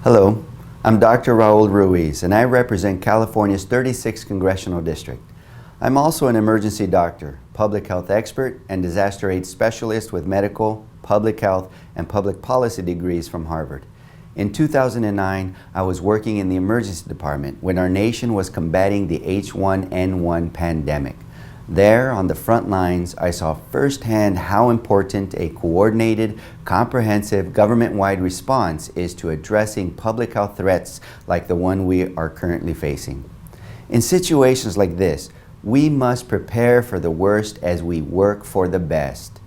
Hello, I'm Dr. Raul Ruiz, and I represent California's 36th Congressional District. I'm also an emergency doctor, public health expert, and disaster aid specialist with medical, public health, and public policy degrees from Harvard. In 2009, I was working in the emergency department when our nation was combating the H1N1 pandemic. There, on the front lines, I saw firsthand how important a coordinated, comprehensive, government-wide response is to addressing public health threats like the one we are currently facing. In situations like this, we must prepare for the worst as we work for the best.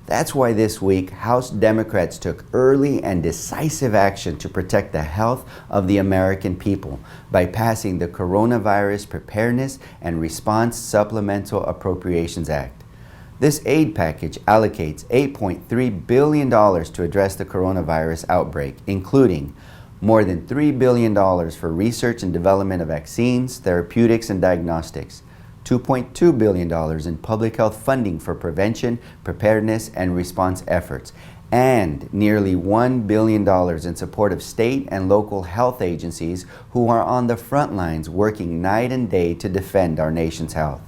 That's why this week, House Democrats took early and decisive action to protect the health of the American people by passing the Coronavirus Preparedness and Response Supplemental Appropriations Act. This aid package allocates $8.3 billion to address the coronavirus outbreak, including more than $3 billion for research and development of vaccines, therapeutics, and diagnostics, $2.2 billion in public health funding for prevention, preparedness, and response efforts, and nearly $1 billion in support of state and local health agencies who are on the front lines working night and day to defend our nation's health.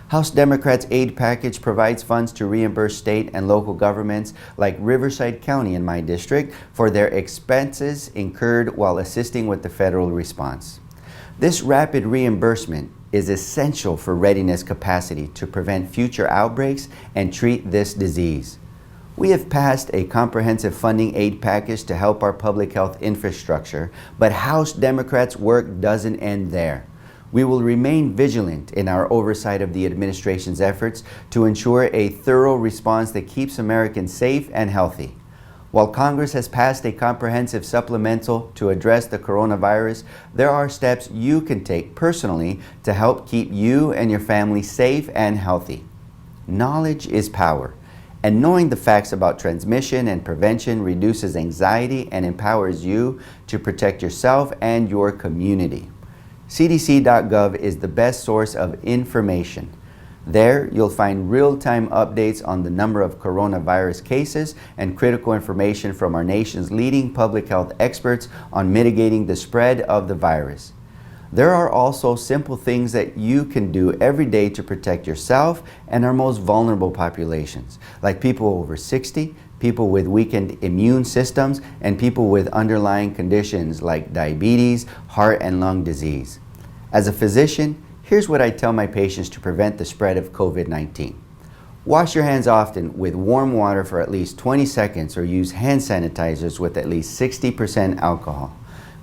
House Democrats' aid package provides funds to reimburse state and local governments like Riverside County in my district for their expenses incurred while assisting with the federal response. This rapid reimbursement is essential for readiness capacity to prevent future outbreaks and treat this disease. We have passed a comprehensive funding aid package to help our public health infrastructure, but House Democrats' work doesn't end there. We will remain vigilant in our oversight of the administration's efforts to ensure a thorough response that keeps Americans safe and healthy. While Congress has passed a comprehensive supplemental to address the coronavirus, there are steps you can take personally to help keep you and your family safe and healthy. Knowledge is power, and knowing the facts about transmission and prevention reduces anxiety and empowers you to protect yourself and your community. CDCgov is the best source of information. There, you'll find real-time updates on the number of coronavirus cases and critical information from our nation's leading public health experts on mitigating the spread of the virus. There are also simple things that you can do every day to protect yourself and our most vulnerable populations, like people over 60, people with weakened immune systems, and people with underlying conditions like diabetes, heart and lung disease. As a physician, here's what I tell my patients to prevent the spread of COVID-19. Wash your hands often with warm water for at least 20 seconds or use hand sanitizers with at least 60% alcohol.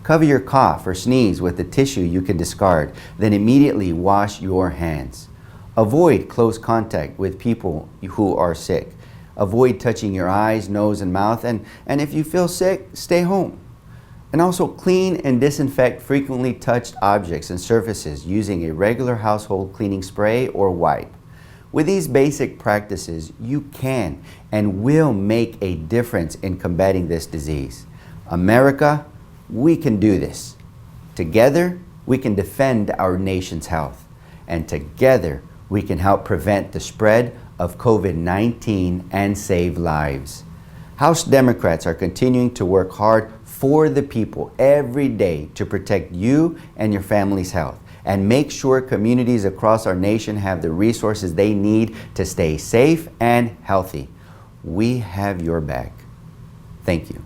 Cover your cough or sneeze with a tissue you can discard, then immediately wash your hands. Avoid close contact with people who are sick. Avoid touching your eyes, nose, and mouth, and if you feel sick, stay home. And also clean and disinfect frequently touched objects and surfaces using a regular household cleaning spray or wipe. With these basic practices, you can and will make a difference in combating this disease. America, we can do this. Together, we can defend our nation's health. And together, we can help prevent the spread of COVID-19 and save lives. House Democrats are continuing to work hard for the people every day to protect you and your family's health and make sure communities across our nation have the resources they need to stay safe and healthy. We have your back. Thank you.